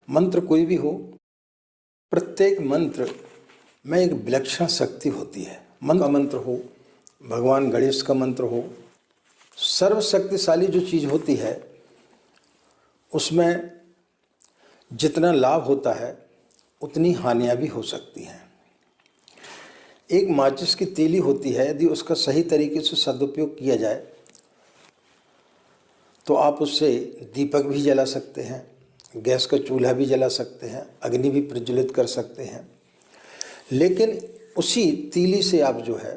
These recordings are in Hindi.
मंत्र कोई भी हो, प्रत्येक मंत्र में एक विलक्षण शक्ति होती है। मन का मंत्र हो, भगवान गणेश का मंत्र हो, सर्वशक्तिशाली जो चीज़ होती है उसमें जितना लाभ होता है उतनी हानियाँ भी हो सकती हैं। एक माचिस की तीली होती है, यदि उसका सही तरीके से सदुपयोग किया जाए तो आप उससे दीपक भी जला सकते हैं, गैस का चूल्हा भी जला सकते हैं, अग्नि भी प्रज्वलित कर सकते हैं। लेकिन उसी तीली से आप जो है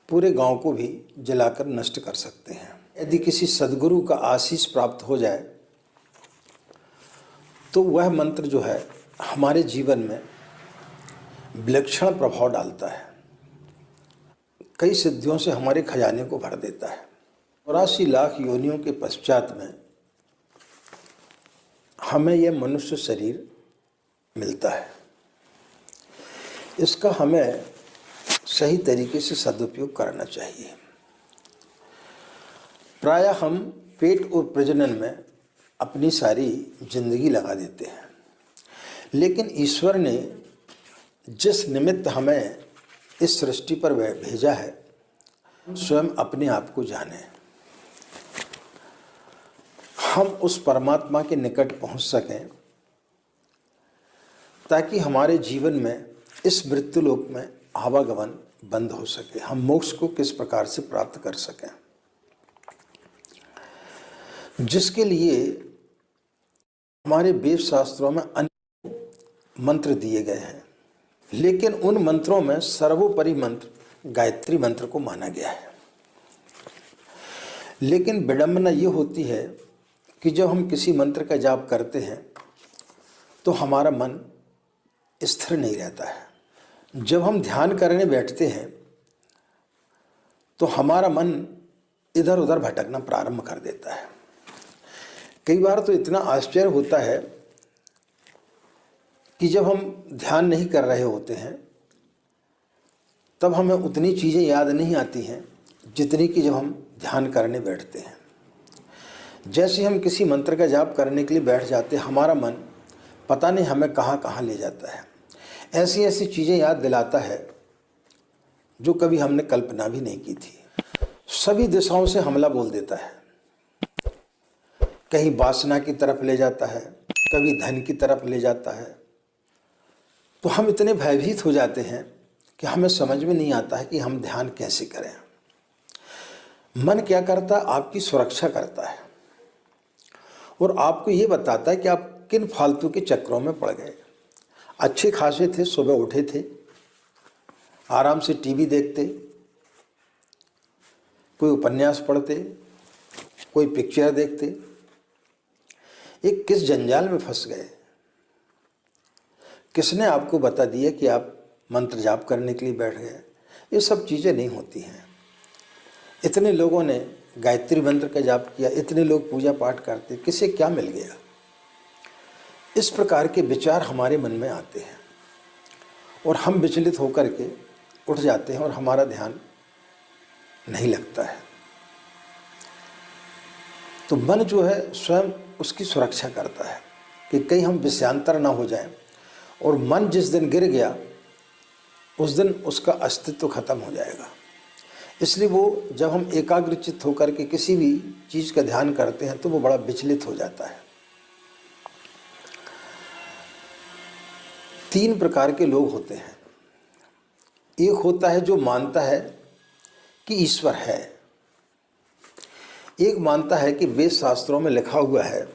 पूरे गांव को भी जलाकर नष्ट कर सकते हैं। यदि किसी सद्गुरु का आशीष प्राप्त हो जाए तो वह मंत्र जो है हमारे जीवन में विलक्षण प्रभाव डालता है, कई सिद्धियों से हमारे खजाने को भर देता है। 84 लाख योनियों के पश्चात में हमें यह मनुष्य शरीर मिलता है। इसका हमें सही तरीके से सदुपयोग करना चाहिए। प्रायः हम पेट और प्रजनन में अपनी सारी जिंदगी लगा देते हैं, लेकिन ईश्वर ने जिस निमित्त हमें इस सृष्टि पर भेजा है, स्वयं अपने आप को जाने, हम उस परमात्मा के निकट पहुंच सकें, ताकि हमारे जीवन में इस मृत्युलोक में आवागमन बंद हो सके, हम मोक्ष को किस प्रकार से प्राप्त कर सकें, जिसके लिए हमारे वेद शास्त्रों में अनेक मंत्र दिए गए हैं। लेकिन उन मंत्रों में सर्वोपरि मंत्र गायत्री मंत्र को माना गया है। लेकिन विडंबना ये होती है कि जब हम किसी मंत्र का जाप करते हैं तो हमारा मन स्थिर नहीं रहता है। जब हम ध्यान करने बैठते हैं तो हमारा मन इधर उधर भटकना प्रारंभ कर देता है। कई बार तो इतना आश्चर्य होता है कि जब हम ध्यान नहीं कर रहे होते हैं तब हमें उतनी चीज़ें याद नहीं आती हैं जितनी कि जब हम ध्यान करने बैठते हैं। जैसे हम किसी मंत्र का जाप करने के लिए बैठ जाते हैं, हमारा मन पता नहीं हमें कहाँ कहाँ ले जाता है, ऐसी ऐसी चीज़ें याद दिलाता है जो कभी हमने कल्पना भी नहीं की थी। सभी दिशाओं से हमला बोल देता है, कहीं वासना की तरफ ले जाता है, कभी धन की तरफ ले जाता है। तो हम इतने भयभीत हो जाते हैं कि हमें समझ में नहीं आता है कि हम ध्यान कैसे करें। मन क्या करता है? आपकी सुरक्षा करता है और आपको ये बताता है कि आप किन फालतू के चक्रों में पड़ गए। अच्छे खासे थे, सुबह उठे थे, आराम से टीवी देखते, कोई उपन्यास पढ़ते, कोई पिक्चर देखते, एक किस जंजाल में फंस गए। किसने आपको बता दिया कि आप मंत्र जाप करने के लिए बैठ गए? ये सब चीज़ें नहीं होती हैं। इतने लोगों ने गायत्री मंत्र का जाप किया, इतने लोग पूजा पाठ करते, किसे क्या मिल गया? इस प्रकार के विचार हमारे मन में आते हैं और हम विचलित होकर के उठ जाते हैं और हमारा ध्यान नहीं लगता है। तो मन जो है स्वयं उसकी सुरक्षा करता है कि कहीं हम विषयांतर ना हो जाएं, और मन जिस दिन गिर गया उस दिन उसका अस्तित्व खत्म हो जाएगा। इसलिए वो जब हम एकाग्रचित्त होकर के किसी भी चीज़ का ध्यान करते हैं तो वो बड़ा विचलित हो जाता है। 3 प्रकार के लोग होते हैं। एक होता है जो मानता है कि ईश्वर है, एक मानता है कि वेद शास्त्रों में लिखा हुआ है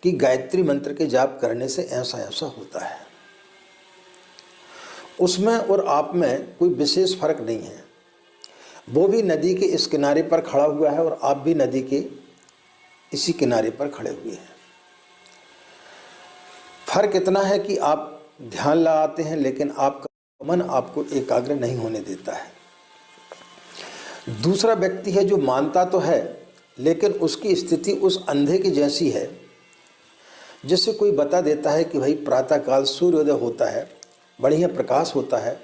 कि गायत्री मंत्र के जाप करने से ऐसा ऐसा होता है। उसमें और आप में कोई विशेष फर्क नहीं है। वो भी नदी के इस किनारे पर खड़ा हुआ है और आप भी नदी के इसी किनारे पर खड़े हुए हैं। फर्क इतना है कि आप ध्यान लगाते हैं लेकिन आपका मन आपको एकाग्र नहीं होने देता है। दूसरा व्यक्ति है जो मानता तो है लेकिन उसकी स्थिति उस अंधे की जैसी है जिससे कोई बता देता है कि भाई प्रातःकाल सूर्योदय होता है, बढ़िया प्रकाश होता है,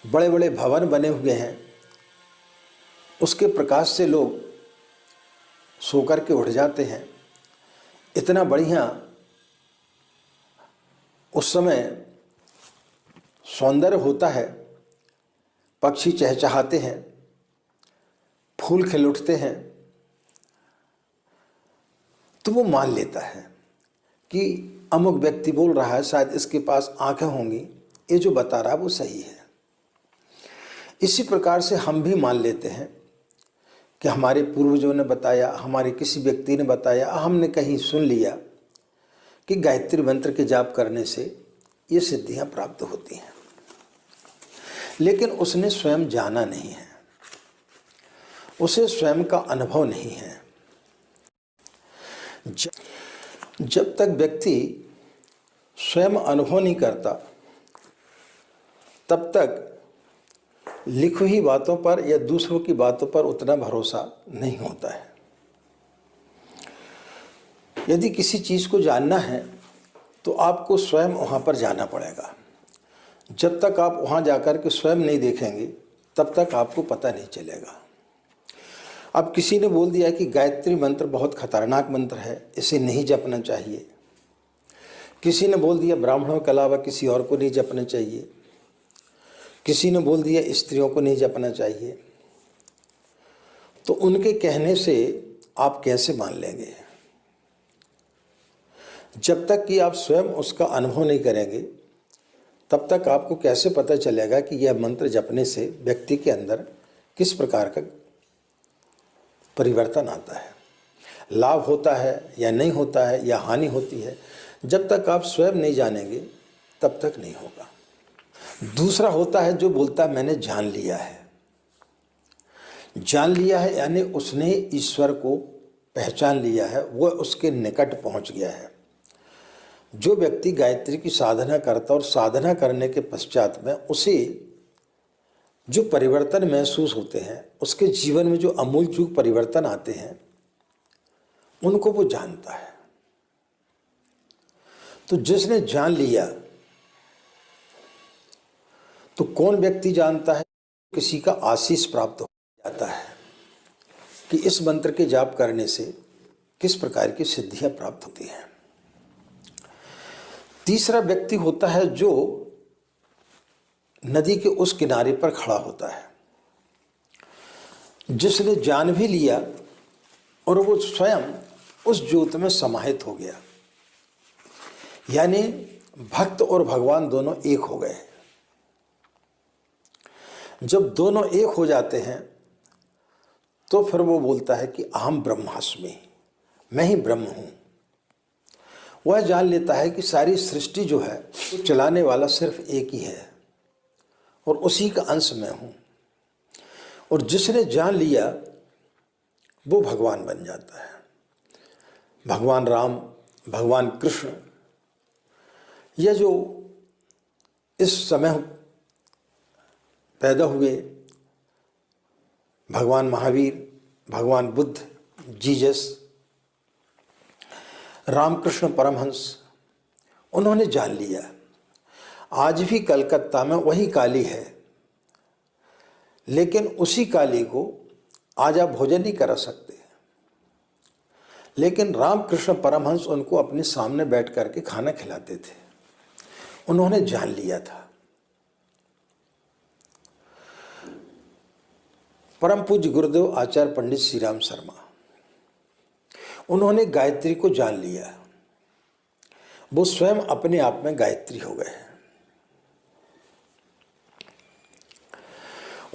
बड़े बड़े भवन बने हुए हैं, उसके प्रकाश से लोग सो कर के उठ जाते हैं। इतना बढ़िया उस समय सौंदर्य होता है, पक्षी चहचहाते हैं, फूल खिल उठते हैं, तो वो मान लेता है कि अमुक व्यक्ति बोल रहा है, शायद इसके पास आंखें होंगी, ये जो बता रहा है वो सही है। इसी प्रकार से हम भी मान लेते हैं कि हमारे पूर्वजों ने बताया, हमारे किसी व्यक्ति ने बताया, हमने कहीं सुन लिया कि गायत्री मंत्र के जाप करने से ये सिद्धियां प्राप्त होती हैं, लेकिन उसने स्वयं जाना नहीं है, उसे स्वयं का अनुभव नहीं है। जब तक व्यक्ति स्वयं अनुभव नहीं करता, तब तक लिखी हुई बातों पर या दूसरों की बातों पर उतना भरोसा नहीं होता है। यदि किसी चीज़ को जानना है तो आपको स्वयं वहाँ पर जाना पड़ेगा। जब तक आप वहाँ जाकर के स्वयं नहीं देखेंगे, तब तक आपको पता नहीं चलेगा। अब किसी ने बोल दिया कि गायत्री मंत्र बहुत खतरनाक मंत्र है, इसे नहीं जपना चाहिए। किसी ने बोल दिया ब्राह्मणों के अलावा किसी और को नहीं जपना चाहिए। किसी ने बोल दिया स्त्रियों को नहीं जपना चाहिए। तो उनके कहने से आप कैसे मान लेंगे? जब तक कि आप स्वयं उसका अनुभव नहीं करेंगे, तब तक आपको कैसे पता चलेगा कि यह मंत्र जपने से व्यक्ति के अंदर किस प्रकार का परिवर्तन आता है, लाभ होता है या नहीं होता है, या हानि होती है। जब तक आप स्वयं नहीं जानेंगे, तब तक नहीं होगा। दूसरा होता है जो बोलता है मैंने जान लिया है। जान लिया है यानी उसने ईश्वर को पहचान लिया है, वह उसके निकट पहुंच गया है। जो व्यक्ति गायत्री की साधना करता और साधना करने के पश्चात में उसे जो परिवर्तन महसूस होते हैं, उसके जीवन में जो अमूलचूल परिवर्तन आते हैं, उनको वो जानता है। तो जिसने जान लिया, तो कौन व्यक्ति जानता है? किसी का आशीष प्राप्त हो जाता है कि इस मंत्र के जाप करने से किस प्रकार की सिद्धियां प्राप्त होती हैं। तीसरा व्यक्ति होता है जो नदी के उस किनारे पर खड़ा होता है, जिसने जान भी लिया और वो स्वयं उस ज्योत में समाहित हो गया, यानी भक्त और भगवान दोनों एक हो गए। जब दोनों एक हो जाते हैं तो फिर वो बोलता है कि अहम ब्रह्मास्मि, मैं ही ब्रह्म हूँ। वह जान लेता है कि सारी सृष्टि जो है वो चलाने वाला सिर्फ एक ही है और उसी का अंश मैं हूँ। और जिसने जान लिया वो भगवान बन जाता है। भगवान राम, भगवान कृष्ण, यह जो इस समय पैदा हुए, भगवान महावीर, भगवान बुद्ध, जीसस, रामकृष्ण परमहंस, उन्होंने जान लिया। आज भी कलकत्ता में वही काली है, लेकिन उसी काली को आज आप भोजन नहीं करा सकते, लेकिन रामकृष्ण परमहंस उनको अपने सामने बैठ करके खाना खिलाते थे। उन्होंने जान लिया था। परम पूज्य गुरुदेव आचार्य पंडित श्री राम शर्मा, उन्होंने गायत्री को जान लिया। वो स्वयं अपने आप में गायत्री हो गए।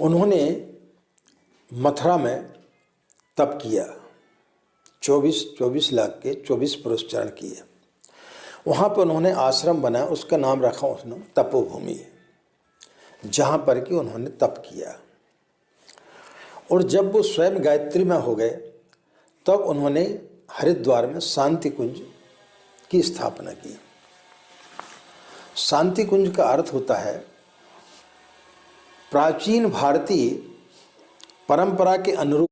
उन्होंने मथुरा में तप किया, 24 लाख के 24 पुरुष चरण किए। वहाँ पर उन्होंने आश्रम बनाया, उसका नाम रखा उसने तपोभूमि, जहाँ पर कि उन्होंने तप किया। और जब वो स्वयं गायत्री में हो गए, तब उन्होंने हरिद्वार में शांति कुंज की स्थापना की। शांति कुंज का अर्थ होता है प्राचीन भारतीय परंपरा के अनुरूप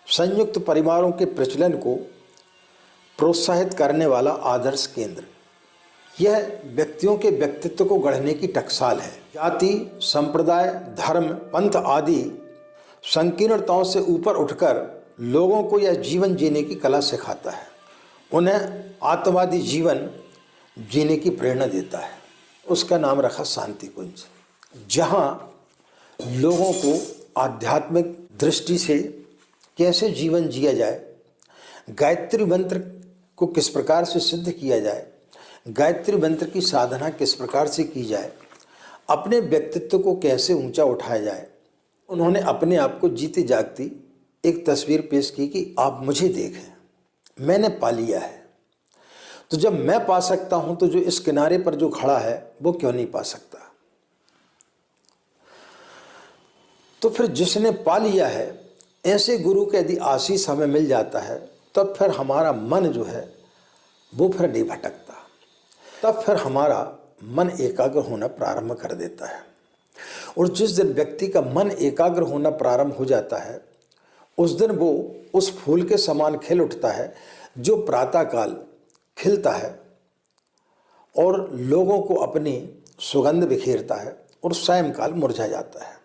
संयुक्त परिवारों के प्रचलन को प्रोत्साहित करने वाला आदर्श केंद्र। यह व्यक्तियों के व्यक्तित्व को गढ़ने की टकसाल है। जाति, संप्रदाय, धर्म, पंथ आदि संकीर्णताओं से ऊपर उठकर लोगों को यह जीवन जीने की कला सिखाता है। उन्हें आत्मवादी जीवन जीने की प्रेरणा देता है। उसका नाम रखा शांति कुंज, जहाँ लोगों को आध्यात्मिक दृष्टि से कैसे जीवन जिया जाए, गायत्री मंत्र को किस प्रकार से सिद्ध किया जाए, गायत्री मंत्र की साधना किस प्रकार से की जाए, अपने व्यक्तित्व को कैसे ऊंचा उठाया जाए। उन्होंने अपने आप को जीती जागती एक तस्वीर पेश की कि आप मुझे देखें, मैंने पा लिया है, तो जब मैं पा सकता हूं तो जो इस किनारे पर जो खड़ा है वो क्यों नहीं पा सकता। तो फिर जिसने पा लिया है, ऐसे गुरु का यदि आशीष हमें मिल जाता है, तब फिर हमारा मन जो है वो फिर नहीं भटकता, तब फिर हमारा मन एकाग्र होना प्रारंभ कर देता है। और जिस दिन व्यक्ति का मन एकाग्र होना प्रारंभ हो जाता है, उस दिन वो उस फूल के समान खिल उठता है जो प्रातःकाल खिलता है और लोगों को अपनी सुगंध बिखेरता है और सायंकाल मुरझा जाता है।